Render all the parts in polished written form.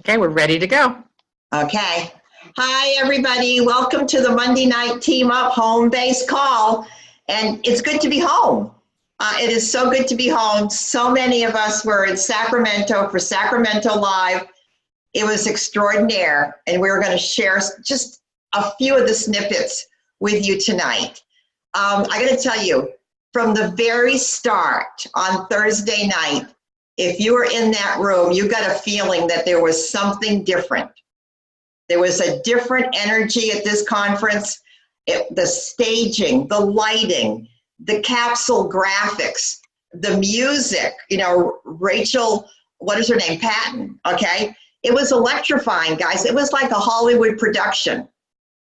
Okay, we're ready to go. Okay. Hi, everybody. Welcome to the Monday night team up home-based call. And it's good to be home. It is so good to be home. So many of us were in Sacramento for Sacramento Live. It was extraordinaire. And we were going to share just a few of the snippets with you tonight. I got to tell you, from the very start on Thursday night, if you were in that room, you got a feeling that there was something different. There was a different energy at this conference. The staging, the lighting, the capsule graphics, the music, Rachel, what is her name? Patton, okay? It was electrifying, guys. It was like a Hollywood production,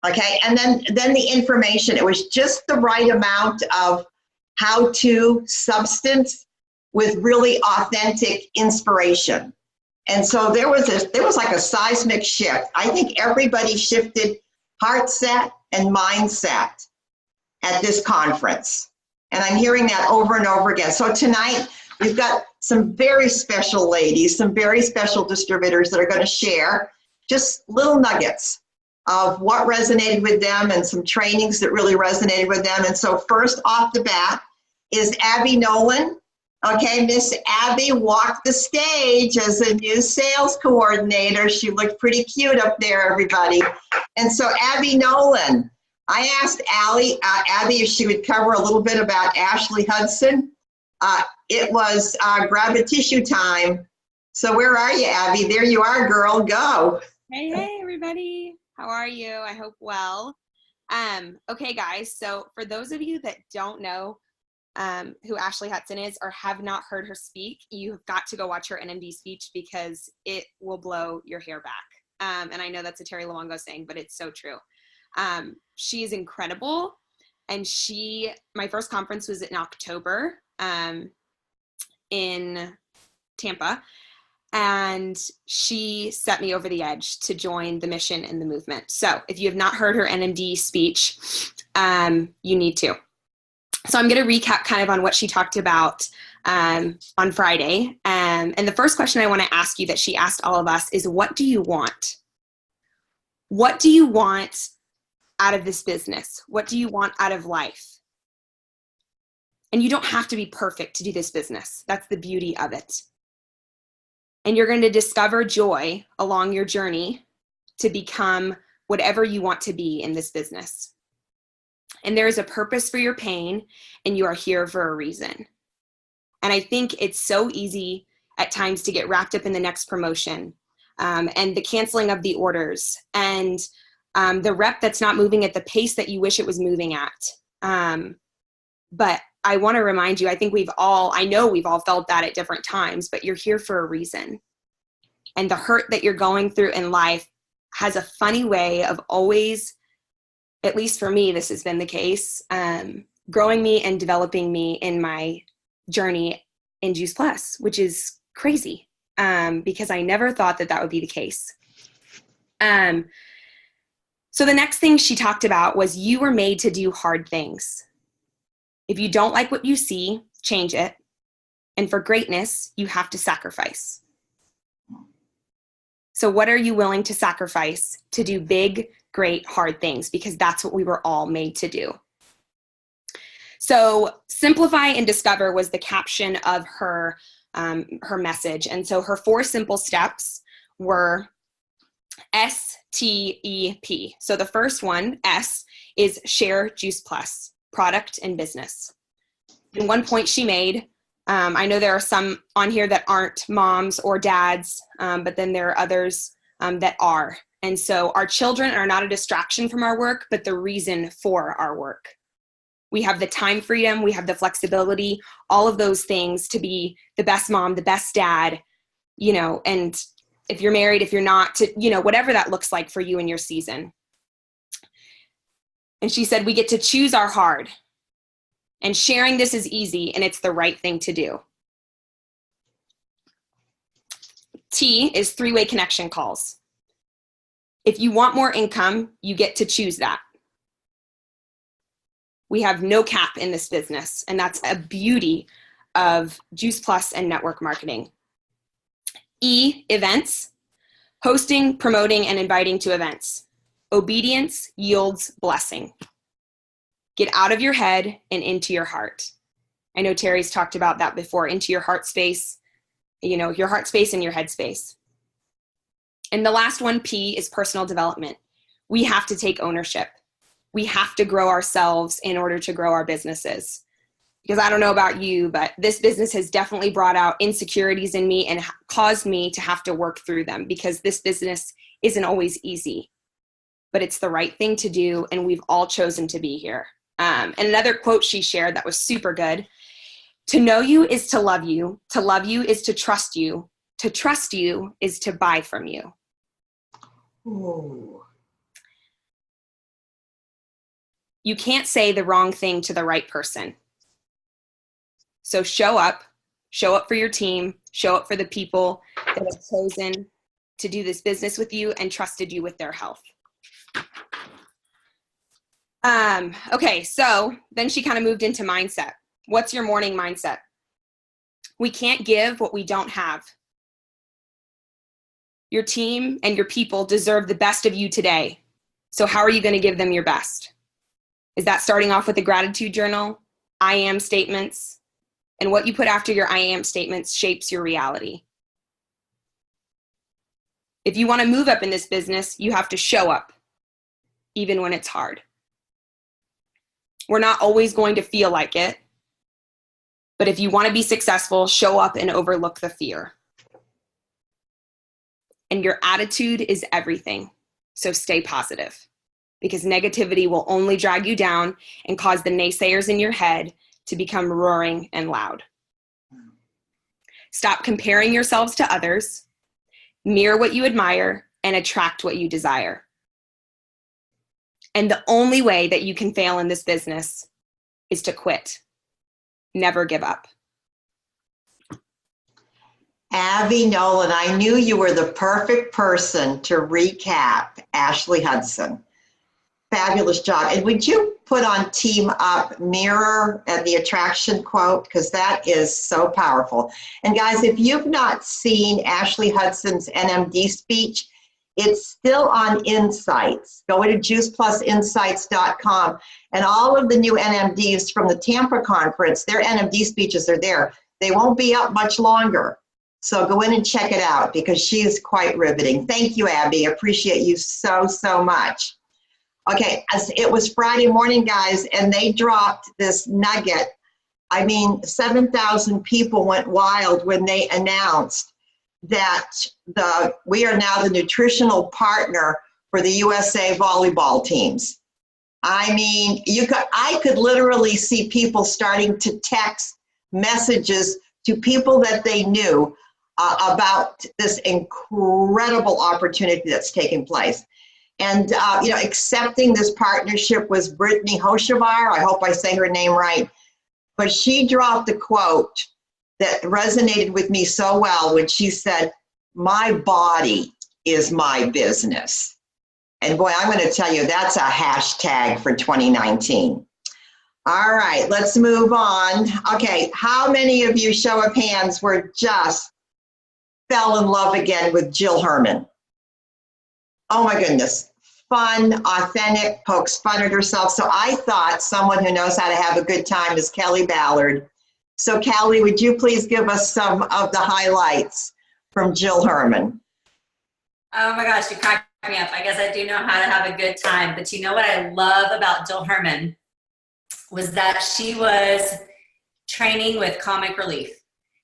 okay? And then the information, it was just the right amount of how-to substance with really authentic inspiration. And so there was like a seismic shift. I think everybody shifted heart set and mindset at this conference. And I'm hearing that over and over again. So tonight, we've got some very special ladies, some very special distributors that are going to share just little nuggets of what resonated with them and some trainings that really resonated with them. And so first off the bat is Abby Nolan. Okay, Miss Abby walked the stage as a new sales coordinator. She looked pretty cute up there, everybody. And so Abby Nolan, I asked Abby if she would cover a little bit about Ashley Hudson. It was grab a tissue time. So where are you, Abby? There you are, girl, go. Hey, everybody. How are you? I hope well. Okay, guys, so for those of you that don't know who Ashley Hudson is or have not heard her speak, you've got to go watch her NMD speech because it will blow your hair back. And I know that's a Terry Luongo saying, but it's so true. She is incredible. And my first conference was in October in Tampa. And she set me over the edge to join the mission and the movement. So if you have not heard her NMD speech, you need to. So I'm going to recap kind of on what she talked about on Friday. And the first question I want to ask you that she asked all of us is, what do you want? What do you want out of this business? What do you want out of life? And you don't have to be perfect to do this business. That's the beauty of it. And you're going to discover joy along your journey to become whatever you want to be in this business. And there is a purpose for your pain, and you are here for a reason. And I think it's so easy at times to get wrapped up in the next promotion and the canceling of the orders and the rep that's not moving at the pace that you wish it was moving at. But I want to remind you, I know we've all felt that at different times, but you're here for a reason. And the hurt that you're going through in life has a funny way of always, at least for me, this has been the case, growing me and developing me in my journey in Juice Plus, which is crazy because I never thought that would be the case. So the next thing she talked about was you were made to do hard things. If you don't like what you see, change it. And for greatness, you have to sacrifice. So what are you willing to sacrifice to do big, great, hard things? Because that's what we were all made to do. So simplify and discover was the caption of her message. And so her 4 simple steps were STEP. So the first one, S, is share Juice Plus, product and business. And one point she made, I know there are some on here that aren't moms or dads, but then there are others that are. And so our children are not a distraction from our work, but the reason for our work. We have the time freedom, we have the flexibility, all of those things to be the best mom, the best dad, and if you're married, if you're not, whatever that looks like for you in your season. And she said, we get to choose our hard. And sharing this is easy, and it's the right thing to do. T is 3-way connection calls. If you want more income, you get to choose that. We have no cap in this business, and that's a beauty of Juice Plus and network marketing. E, events. Hosting, promoting, and inviting to events. Obedience yields blessing. Get out of your head and into your heart. I know Terry's talked about that before, into your heart space, your heart space and your head space. And the last one, P, is personal development. We have to take ownership. We have to grow ourselves in order to grow our businesses. Because I don't know about you, but this business has definitely brought out insecurities in me and caused me to have to work through them, because this business isn't always easy, but it's the right thing to do, and we've all chosen to be here. And another quote she shared that was super good: to know you is to love you is to trust you is to buy from you. Ooh. You can't say the wrong thing to the right person. So show up for your team, show up for the people that have chosen to do this business with you and trusted you with their health. Okay, so then she kind of moved into mindset. What's your morning mindset? We can't give what we don't have. Your team and your people deserve the best of you today. So how are you going to give them your best? Is that starting off with a gratitude journal, I am statements? And what you put after your I am statements shapes your reality. If you want to move up in this business, you have to show up, even when it's hard. We're not always going to feel like it, but if you want to be successful, show up and overlook the fear. And your attitude is everything, so stay positive, because negativity will only drag you down and cause the naysayers in your head to become roaring and loud. Stop comparing yourselves to others, mirror what you admire, and attract what you desire. And the only way that you can fail in this business is to quit. Never give up. Abby Nolan, I knew you were the perfect person to recap Ashley Hudson. Fabulous job. And would you put on Team Up Mirror and the attraction quote? Because that is so powerful. And guys, if you've not seen Ashley Hudson's NMD speech, it's still on Insights. Go to juiceplusinsights.com, and all of the new NMDs from the Tampa conference, their NMD speeches are there. They won't be up much longer. So go in and check it out, because she is quite riveting. Thank you, Abby. Appreciate you so, so much. Okay, it was Friday morning, guys, and they dropped this nugget. I mean, 7,000 people went wild when they announced that we are now the nutritional partner for the USA volleyball teams. I mean, I could literally see people starting to text messages to people that they knew about this incredible opportunity that's taking place. And, accepting this partnership was Brittany Hoshavar. I hope I say her name right. But she dropped a quote that resonated with me so well when she said, "My body is my business." And boy, I'm going to tell you, that's a hashtag for 2019. All right, let's move on. Okay, how many of you, show of hands, fell in love again with Jill Herman? Oh my goodness. Fun, authentic, pokes fun at herself. So I thought someone who knows how to have a good time is Kelly Ballard. So Kelly, would you please give us some of the highlights from Jill Herman? Oh my gosh, you cracked me up. I guess I do know how to have a good time. But you know what I love about Jill Herman was that she was training with comic relief.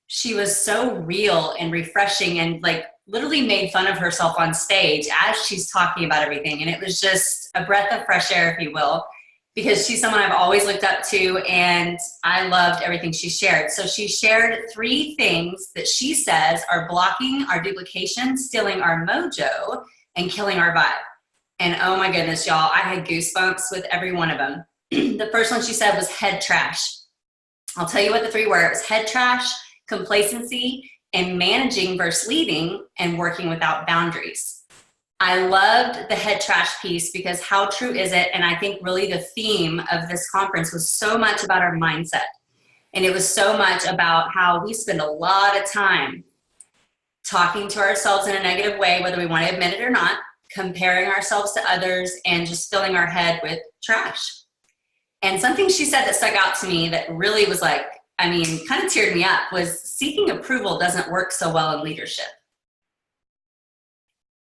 She was so real and refreshing, and literally made fun of herself on stage as she's talking about everything. And it was just a breath of fresh air, if you will, because she's someone I've always looked up to, and I loved everything she shared. So she shared 3 things that she says are blocking our duplication, stealing our mojo, and killing our vibe. And oh my goodness, y'all, I had goosebumps with every one of them. The first one she said was head trash. I'll tell you what the 3 were. It was head trash, complacency, and managing versus leading, and working without boundaries. I loved the head trash piece, because how true is it? And I think really the theme of this conference was so much about our mindset. And it was so much about how we spend a lot of time talking to ourselves in a negative way, whether we want to admit it or not, comparing ourselves to others, and just filling our head with trash. And something she said that stuck out to me that really was like, I mean, kind of teared me up, was seeking approval doesn't work so well in leadership.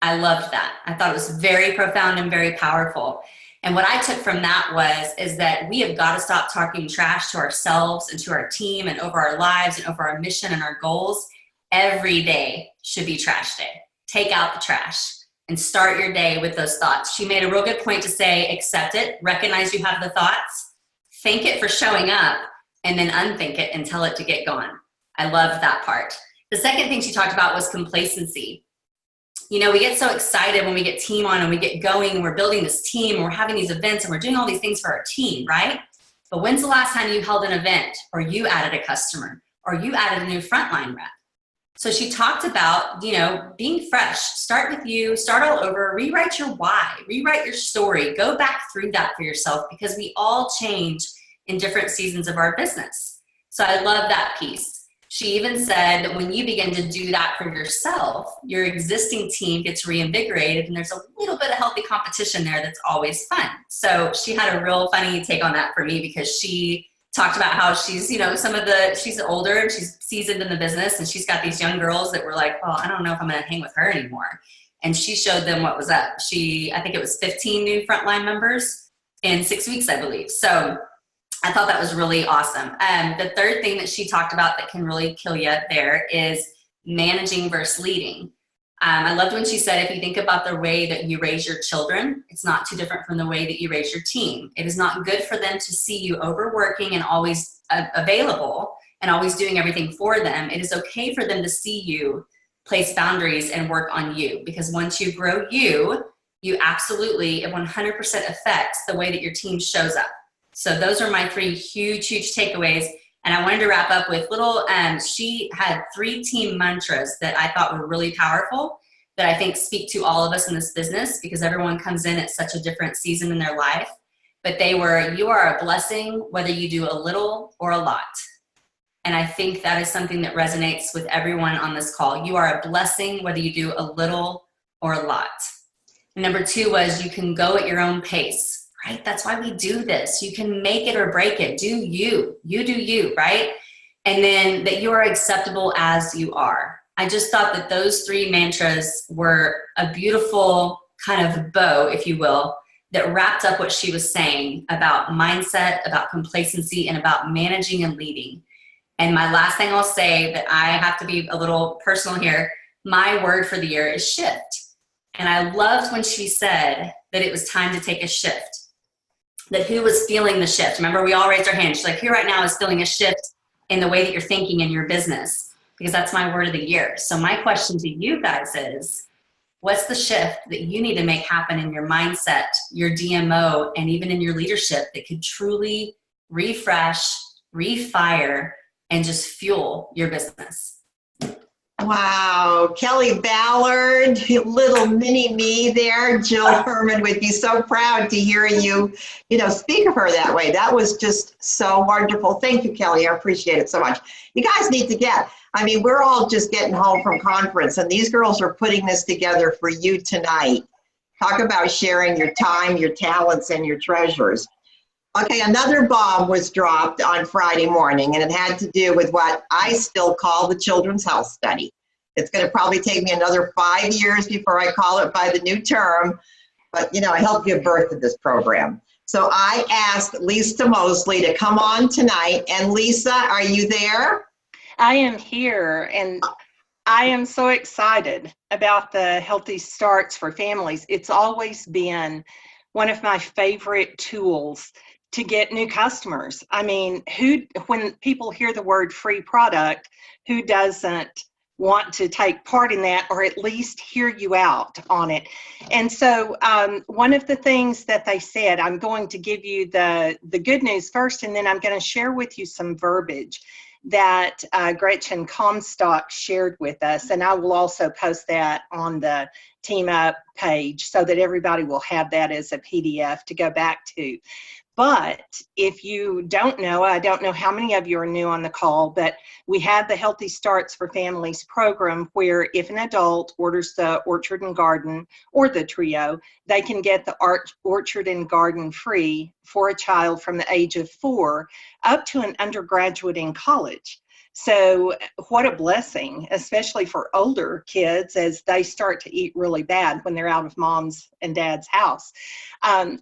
I loved that. I thought it was very profound and very powerful. And what I took from that is that we have got to stop talking trash to ourselves and to our team and over our lives and over our mission and our goals. Every day should be trash day. Take out the trash and start your day with those thoughts. She made a real good point to say, accept it, recognize you have the thoughts, thank it for showing up, and then unthink it and tell it to get gone. I love that part. The second thing she talked about was complacency. You know, we get so excited when we get team on and we get going and we're building this team and we're having these events and we're doing all these things for our team, right? But when's the last time you held an event or you added a customer or you added a new frontline rep? So she talked about, you know, being fresh. Start with you, start all over, rewrite your why, rewrite your story, go back through that for yourself, because we all change in different seasons of our business. So I love that piece. She even said that when you begin to do that for yourself, your existing team gets reinvigorated and there's a little bit of healthy competition there that's always fun. So she had a real funny take on that for me, because she talked about how she's, you know, she's older and she's seasoned in the business, and she's got these young girls that were like, well, I don't know if I'm going to hang with her anymore. And she showed them what was up. I think it was 15 new frontline members in 6 weeks, I believe. So I thought that was really awesome. The third thing that she talked about that can really kill you there is managing versus leading. I loved when she said, if you think about the way that you raise your children, it's not too different from the way that you raise your team. It is not good for them to see you overworking and always available and always doing everything for them. It is okay for them to see you place boundaries and work on you, because once you grow you absolutely, it 100% affects the way that your team shows up. So those are my 3 huge takeaways. And I wanted to wrap up with she had 3 team mantras that I thought were really powerful, that I think speak to all of us in this business, because everyone comes in at such a different season in their life. But they were, you are a blessing whether you do a little or a lot. And I think that is something that resonates with everyone on this call. You are a blessing whether you do a little or a lot. And number 2 was, you can go at your own pace. Right? That's why we do this. You can make it or break it. Do you do you, right? And then that you are acceptable as you are. I just thought that those 3 mantras were a beautiful kind of bow, if you will, that wrapped up what she was saying about mindset, about complacency, and about managing and leading. And my last thing I'll say, that I have to be a little personal here, my word for the year is shift. And I loved when she said that it was time to take a shift. That who was feeling the shift? Remember, we all raised our hands. She's like, who right now is feeling a shift in the way that you're thinking in your business? Because that's my word of the year. So my question to you guys is, what's the shift that you need to make happen in your mindset, your DMO, and even in your leadership that could truly refresh, refire, and just fuel your business? Wow, Kelly Ballard, little mini me there. Jill Herman would be so proud to hear you, speak of her that way. That was just so wonderful. Thank you, Kelly. I appreciate it so much. You guys need to we're all just getting home from conference, and these girls are putting this together for you tonight. Talk about sharing your time, your talents, and your treasures. Okay, another bomb was dropped on Friday morning, and it had to do with what I still call the Children's Health Study. It's going to probably take me another 5 years before I call it by the new term, but I helped give birth to this program. So I asked Lisa Mosley to come on tonight, and Lisa, are you there? I am here, and I am so excited about the Healthy Starts for Families. It's always been one of my favorite tools to get new customers. I mean, when people hear the word free product, who doesn't want to take part in that, or at least hear you out on it? And so one of the things that they said, I'm going to give you the good news first, and then I'm going to share with you some verbiage that Gretchen Comstock shared with us. And I will also post that on the Team Up page so that everybody will have that as a PDF to go back to. But if you don't know, I don't know how many of you are new on the call, but we have the Healthy Starts for Families program where if an adult orders the Orchard and Garden or the trio, they can get the Orchard and Garden free for a child from the age of 4 up to an undergraduate in college. So what a blessing, especially for older kids as they start to eat really bad when they're out of mom's and dad's house.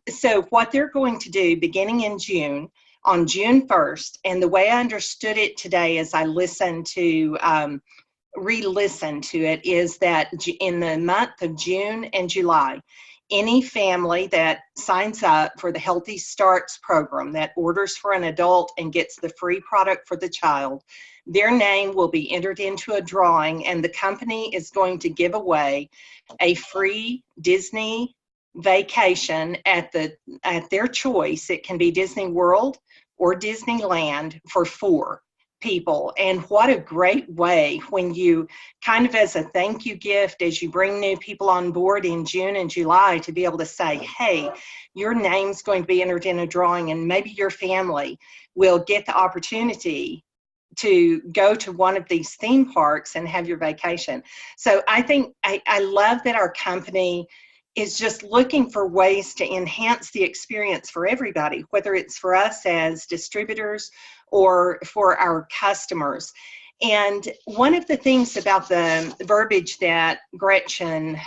So what they're going to do beginning in June, on June 1st, and the way I understood it today as I listened to, re-listen to it, is that in the month of June and July, any family that signs up for the Healthy Starts program that orders for an adult and gets the free product for the child, their name will be entered into a drawing, and the company is going to give away a free Disney vacation at their choice. It can be Disney World or Disneyland for 4 people. And what a great way when you kind of as a thank you gift, as you bring new people on board in June and July, to be able to say, hey, your name's going to be entered in a drawing, and maybe your family will get the opportunity to go to one of these theme parks and have your vacation. So I think I love that our company is just looking for ways to enhance the experience for everybody, whether it's for us as distributors or for our customers. And one of the things about the verbiage that Gretchen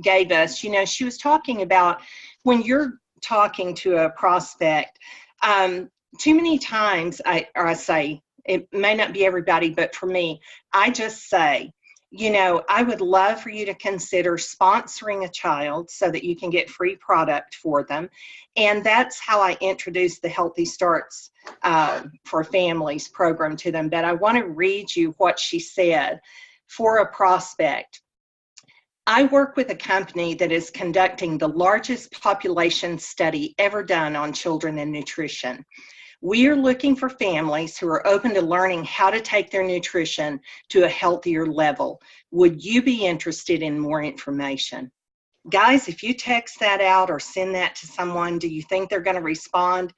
gave us, you know, she was talking about when you're talking to a prospect, too many times I say, it may not be everybody, but for me, I just say, you know, I would love for you to consider sponsoring a child so that you can get free product for them. And that's how I introduced the Healthy Starts for Families program to them. But I want to read you what she said for a prospect. I work with a company that is conducting the largest population study ever done on children and nutrition. We are looking for families who are open to learning how to take their nutrition to a healthier level. Would you be interested in more information? Guys, if you text that out or send that to someone, do you think they're going to respond?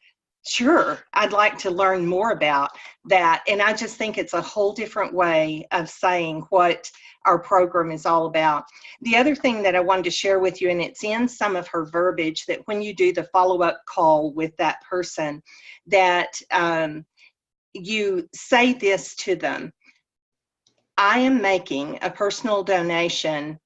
Sure, I'd like to learn more about that. And I just think it's a whole different way of saying what our program is all about. The other thing that I wanted to share with you, and it's in some of her verbiage, that when you do the follow-up call with that person, that you say this to them: I am making a personal donation,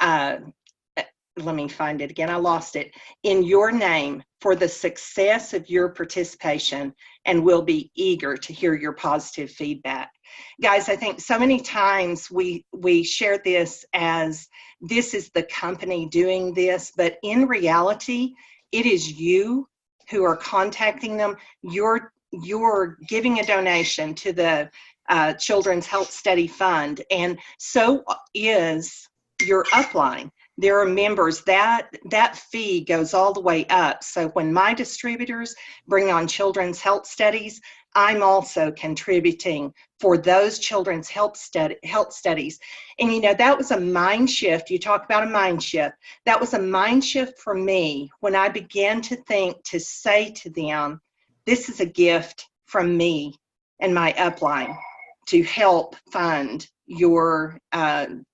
let me find it again, I lost it, in your name for the success of your participation, and will be eager to hear your positive feedback. Guys, I think so many times we share this as this is the company doing this, but in reality, it is you who are contacting them. You're giving a donation to the Children's Health Study Fund, and so is your upline. There are members that fee goes all the way up. So when my distributors bring on children's health studies, I'm also contributing for those children's health studies. And you know, that was a mind shift. You talk about a mind shift. That was a mind shift for me when I began to think, to say to them, this is a gift from me and my upline to help fund your,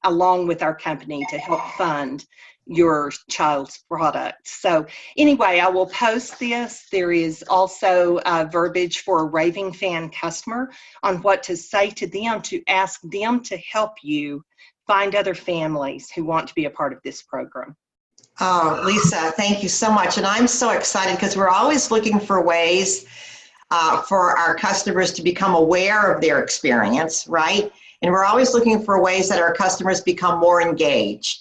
along with our company, to help fund your child's product. So anyway, I will post this. There is also verbiage for a raving fan customer on what to say to them, to ask them to help you find other families who want to be a part of this program. Oh, Lisa, thank you so much. And I'm so excited because we're always looking for ways for our customers to become aware of their experience, right? And we're always looking for ways that our customers become more engaged.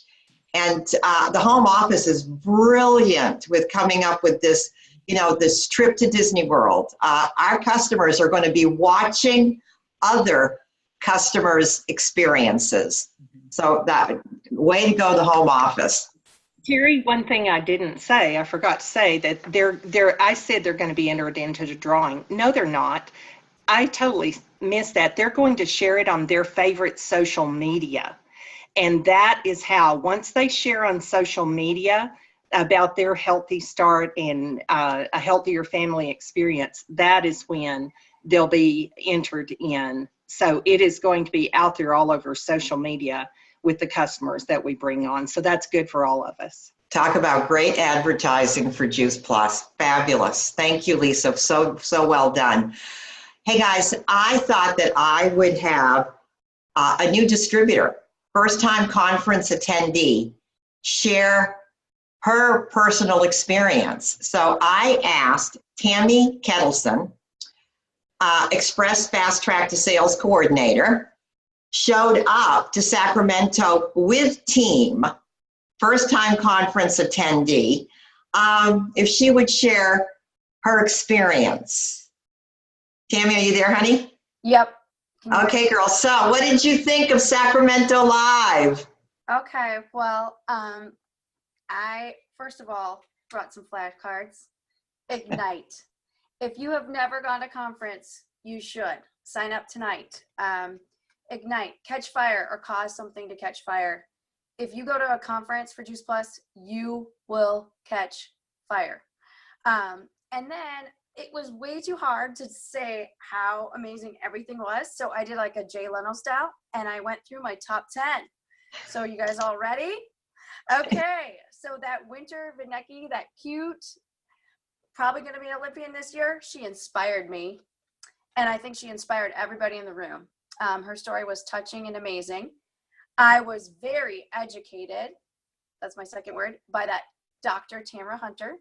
And the home office is brilliant with coming up with this, you know, this trip to Disney World. Our customers are going to be watching other customers' experiences. So that way to go, the home office. Terry, one thing I didn't say, I forgot to say that I said they're going to be entered into the drawing. No, they're not. I totally missed that. They're going to share it on their favorite social media. And that is how, once they share on social media, about their healthy start and a healthier family experience, that is when they'll be entered in. So it is going to be out there all over social media with the customers that we bring on. So that's good for all of us. Talk about great advertising for Juice Plus. Fabulous. Thank you, Lisa. So well done. Hey guys, I thought that I would have a new distributor, first-time conference attendee, share her personal experience. So I asked Tammy Kettleson, Express Fast Track to Sales Coordinator, showed up to Sacramento with team, first-time conference attendee, if she would share her experience. Tammy, are you there, honey? Yep. Okay, girl. So what did you think of Sacramento Live? Okay, well, I first of all brought some flashcards. Ignite. If you have never gone to conference, you should sign up tonight. Ignite, catch fire, or cause something to catch fire. If you go to a conference for Juice Plus, you will catch fire. And then it was way too hard to say how amazing everything was. So I did like a Jay Leno style, and I went through my top 10. So you guys all ready? Okay. So that Winter Vinecki, that cute, probably going to be an Olympian this year. She inspired me. And I think she inspired everybody in the room. Her story was touching and amazing. I was very educated. That's my second word, by that Dr. Tamara Hunter.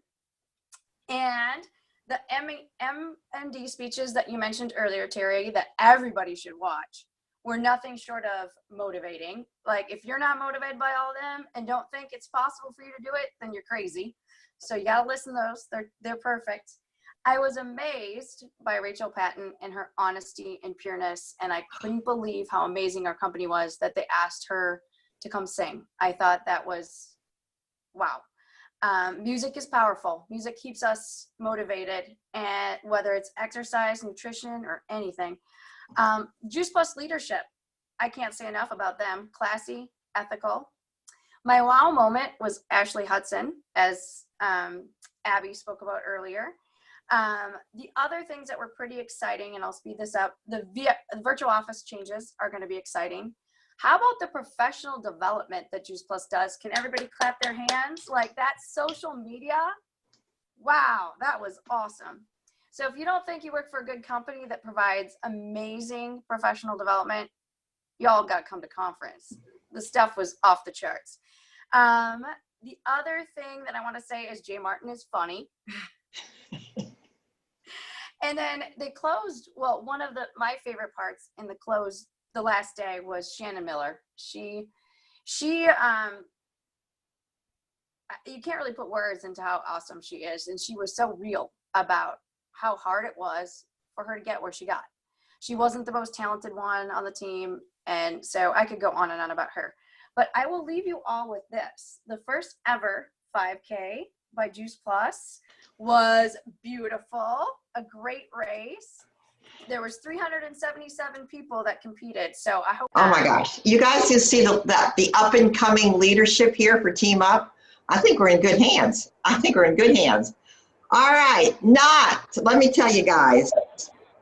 And the MD speeches that you mentioned earlier, Terry, that everybody should watch, were nothing short of motivating. Like, if you're not motivated by all of them and don't think it's possible for you to do it, then you're crazy. So you got to listen to those. They're perfect. I was amazed by Rachel Patton and her honesty and pureness, and I couldn't believe how amazing our company was that they asked her to come sing. I thought that was, wow. Music is powerful. Music keeps us motivated, and whether it's exercise, nutrition, or anything. Juice Plus leadership. I can't say enough about them. Classy, ethical. My wow moment was Ashley Hudson, as Abby spoke about earlier. The other things that were pretty exciting, and I'll speed this up, the virtual office changes are going to be exciting. How about the professional development that Juice Plus does? Can everybody clap their hands? Like, that social media? Wow, that was awesome. So if you don't think you work for a good company that provides amazing professional development, y'all got to come to conference. The stuff was off the charts. The other thing that I want to say is Jay Martin is funny. And then they closed, well, one of my favorite parts in the close the last day was Shannon Miller. She you can't really put words into how awesome she is. And she was so real about how hard it was for her to get where she got. She wasn't the most talented one on the team. And so I could go on and on about her. But I will leave you all with this. The first ever 5K by Juice Plus was beautiful, a great race. There was 377 people that competed. So I hope. Oh my gosh. You guys just see the up and coming leadership here for Team Up. I think we're in good hands. All right. Let me tell you guys,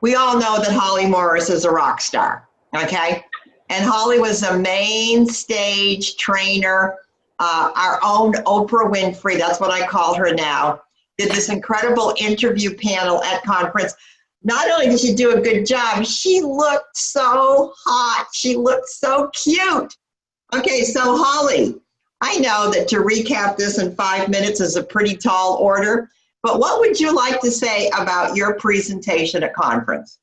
we all know that Holly Morris is a rock star. Okay. And Holly was a main stage trainer, our own Oprah Winfrey, that's what I call her now, did this incredible interview panel at conference. Not only did she do a good job, she looked so hot. She looked so cute. Okay, so Holly, I know that to recap this in 5 minutes is a pretty tall order, but what would you like to say about your presentation at conference?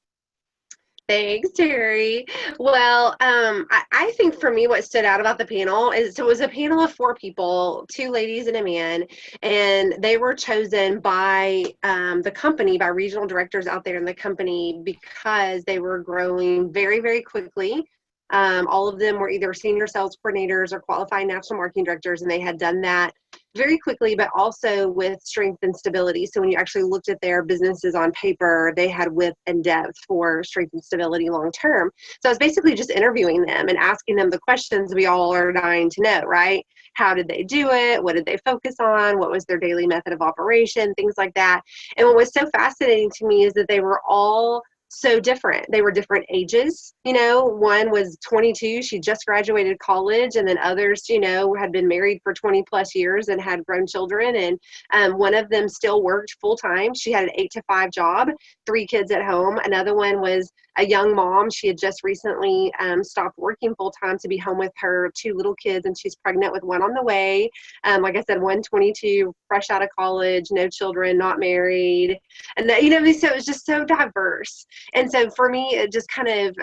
Thanks, Terry. Well, I think for me, what stood out about the panel is it was a panel of 4 people, 2 ladies and a man, and they were chosen by the company, by regional directors out there in the company, because they were growing very, very quickly. All of them were either senior sales coordinators or qualified national marketing directors, and they had done that very quickly, but also with strength and stability. So when you actually looked at their businesses on paper, they had width and depth for strength and stability long term. So I was basically just interviewing them and asking them the questions we all are dying to know, right? How did they do it? What did they focus on? What was their daily method of operation? Things like that. And what was so fascinating to me is that they were all so different. They were different ages. One was 22. She just graduated college, and then others, had been married for 20 plus years and had grown children. And one of them still worked full time. She had an 8 to 5 job, 3 kids at home. Another one was a young mom. She had just recently stopped working full time to be home with her 2 little kids, and she's pregnant with one on the way. Like I said, one 22, fresh out of college, no children, not married. And that, so it was just so diverse. And so for me, it just kind of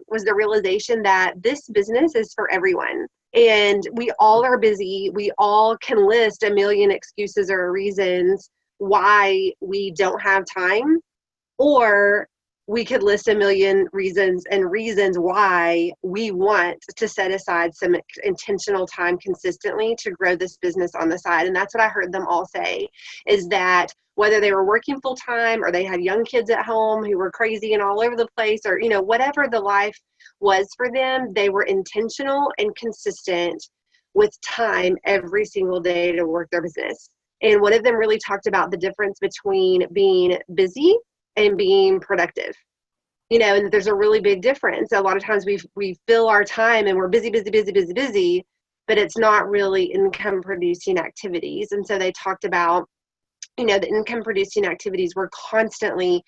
was the realization that this business is for everyone. And we all are busy. We all can list a million excuses or reasons why we don't have time, or we could list a million reasons why we want to set aside some intentional time consistently to grow this business on the side. And that's what I heard them all say, is that whether they were working full time or they had young kids at home who were crazy and all over the place, or, whatever the life was for them, they were intentional and consistent with time every single day to work their business. And one of them really talked about the difference between being busy and being productive, and there's a really big difference. A lot of times we fill our time and we're busy, but it's not really income producing activities. And so they talked about, the income producing activities were constantly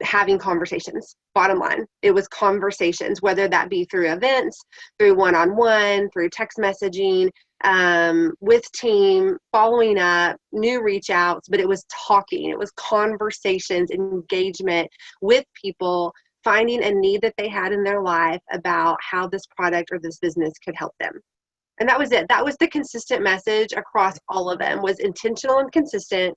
having conversations. Bottom line, it was conversations, whether that be through events, through one-on-one, through text messaging, with team, following up, new reach outs, but it was talking, it was conversations, engagement with people, finding a need that they had in their life about how this product or this business could help them. And that was it. That was the consistent message across all of them, was intentional and consistent.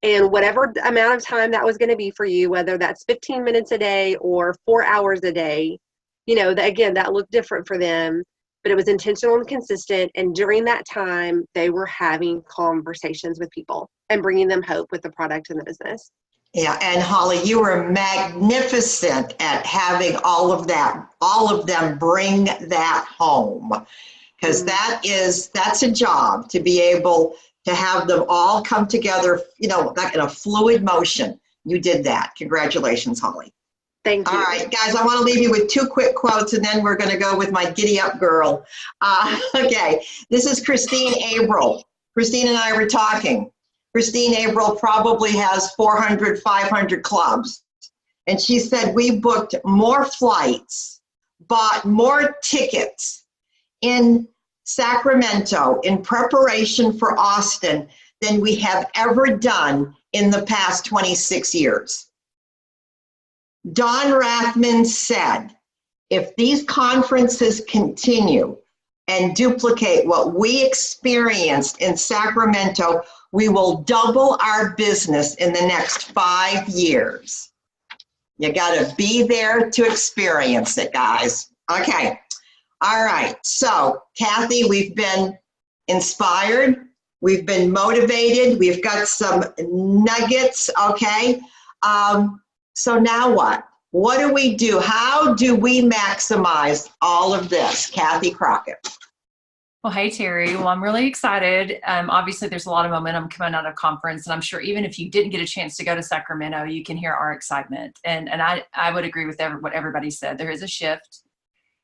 And whatever amount of time that was going to be for you, whether that's 15 minutes a day or 4 hours a day, again, that looked different for them, but it was intentional and consistent. And during that time, they were having conversations with people and bringing them hope with the product and the business. Yeah, and Holly, you were magnificent at having all of them bring that home, because that's a job, to be able to have them all come together, like in a fluid motion. You did that. Congratulations, Holly. Thank you. All right, guys, I want to leave you with 2 quick quotes, and then we're going to go with my giddy up girl. Okay, this is Christine Abril. Christine and I were talking. Christine Abril probably has 400, 500 clubs. And she said, we booked more flights, bought more tickets in Sacramento in preparation for Austin than we have ever done in the past 26 years. Don Rathman said, if these conferences continue and duplicate what we experienced in Sacramento, we will double our business in the next 5 years. You got to be there to experience it, guys. Okay. All right. So, Kathy, we've been inspired. We've been motivated. We've got some nuggets. Okay. So now what? What do we do? How do we maximize all of this? Kathy Crockett. Well, hey, Terry. Well, I'm really excited. Obviously, there's a lot of momentum coming out of conference, and I'm sure even if you didn't get a chance to go to Sacramento, you can hear our excitement. And I would agree with what everybody said. There is a shift.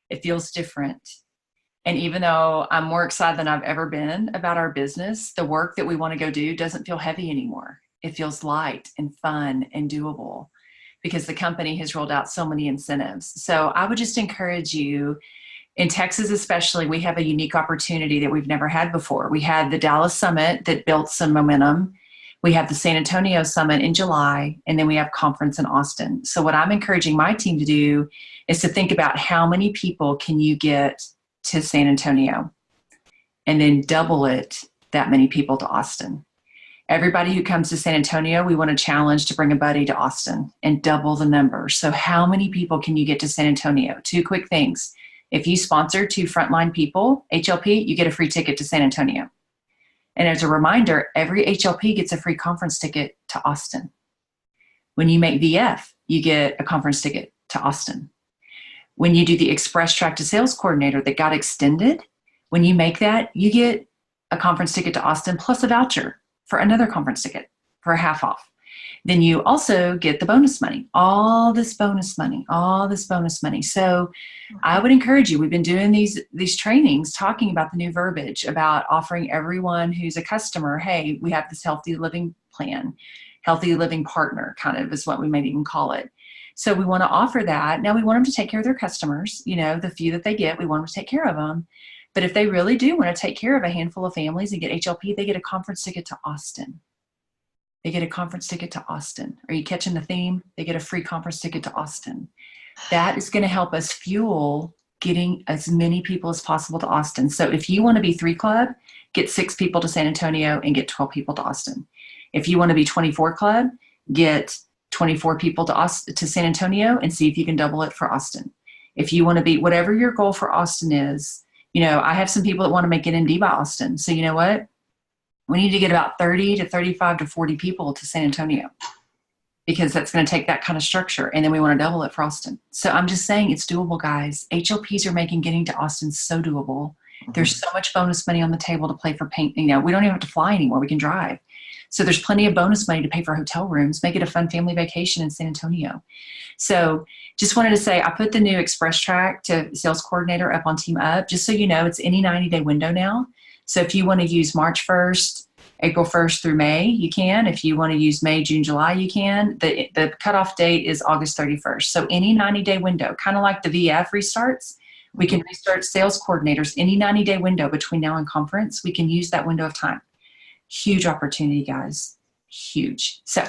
It feels different. And even though I'm more excited than I've ever been about our business, the work that we want to go do doesn't feel heavy anymore. It feels light and fun and doable because the company has rolled out so many incentives. So I would just encourage you, in Texas especially, we have a unique opportunity that we've never had before. We had the Dallas Summit that built some momentum. We have the San Antonio Summit in July, and then we have conference in Austin. So what I'm encouraging my team to do is to think about how many people can you get to San Antonio, and then double it, that many people to Austin. Everybody who comes to San Antonio, we want to challenge to bring a buddy to Austin and double the number. So how many people can you get to San Antonio? 2 quick things. If you sponsor 2 frontline people, HLP, you get a free ticket to San Antonio. And as a reminder, every HLP gets a free conference ticket to Austin. When you make VF, you get a conference ticket to Austin. When you do the Express Track to Sales Coordinator that got extended, When you make that, you get a conference ticket to Austin plus a voucher for another conference ticket for a half off. Then you also get the bonus money, all this bonus money. So I would encourage you, we've been doing these trainings talking about the new verbiage, about offering everyone who's a customer, hey, we have this healthy living plan, healthy living partner kind of is what we might even call it. So we want to offer that. Now we want them to take care of their customers, the few that they get, we want them to take care of them. But if they really do want to take care of a handful of families and get HLP, they get a conference ticket to Austin. They get a conference ticket to Austin. Are you catching the theme? They get a free conference ticket to Austin. That is going to help us fuel getting as many people as possible to Austin. So if you want to be 3 Club, get 6 people to San Antonio and get 12 people to Austin. If you want to be 24 Club, get 24 people to San Antonio and see if you can double it for Austin. If you want to be, whatever your goal for Austin is, I have some people that want to make an MD by Austin. So you know what? We need to get about 30 to 35 to 40 people to San Antonio, because that's going to take that kind of structure. And then we want to double it for Austin. So I'm just saying it's doable, guys. HLPs are making getting to Austin so doable. There's so much bonus money on the table to play for paint. We don't even have to fly anymore. We can drive. So there's plenty of bonus money to pay for hotel rooms, make it a fun family vacation in San Antonio. So just wanted to say, I put the new Express Track to Sales Coordinator up on Team Up, just so you know, it's any 90-day window now. So if you want to use March 1st, April 1st through May, you can. If you want to use May, June, July, you can. The cutoff date is August 31st. So any 90-day window, kind of like the VF restarts, we can restart sales coordinators any 90-day window between now and conference. We can use that window of time. Huge opportunity, guys. Huge. So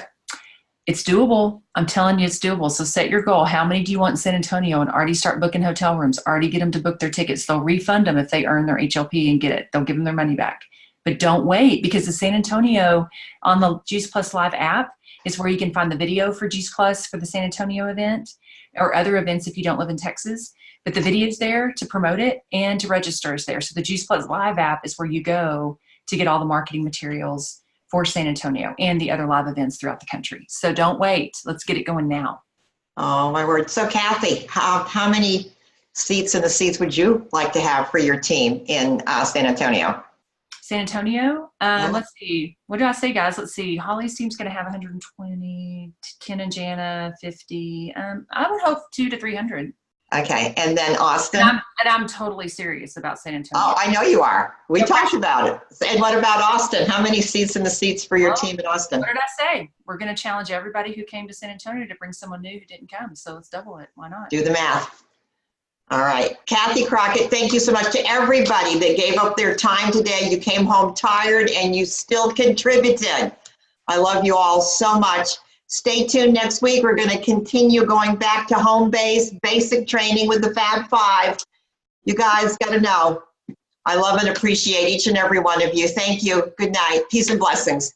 it's doable. I'm telling you, it's doable. So set your goal. How many do you want in San Antonio? And already start booking hotel rooms. Already get them to book their tickets. They'll refund them if they earn their HLP and get it. They'll give them their money back. But don't wait, because the San Antonio on the Juice Plus Live app is where you can find the video for Juice Plus for the San Antonio event or other events if you don't live in Texas. But the video is there to promote it and to register is there. So the Juice Plus Live app is where you go to get all the marketing materials for San Antonio and the other live events throughout the country. So don't wait. Let's get it going now. Oh, my word. So Kathy, how many seats in the seats would you like to have for your team in San Antonio? San Antonio, Yeah. Let's see. What do I say, guys? Let's see. Holly's team's going to have 120, Ken and Jana, 50. I would hope 200 to 300. Okay. And then Austin? And I'm totally serious about San Antonio. Oh, I know you are. We talked about it. And what about Austin? How many seats in the seats for your team in Austin? What did I say? We're going to challenge everybody who came to San Antonio to bring someone new who didn't come. So let's double it. Why not? Do the math. All right. Kathy Crockett, thank you so much to everybody that gave up their time today. You came home tired and you still contributed. I love you all so much. Stay tuned next week. We're going to continue going back to home base, basic training with the Fab Five. You guys got to know, I love and appreciate each and every one of you. Thank you. Good night. Peace and blessings.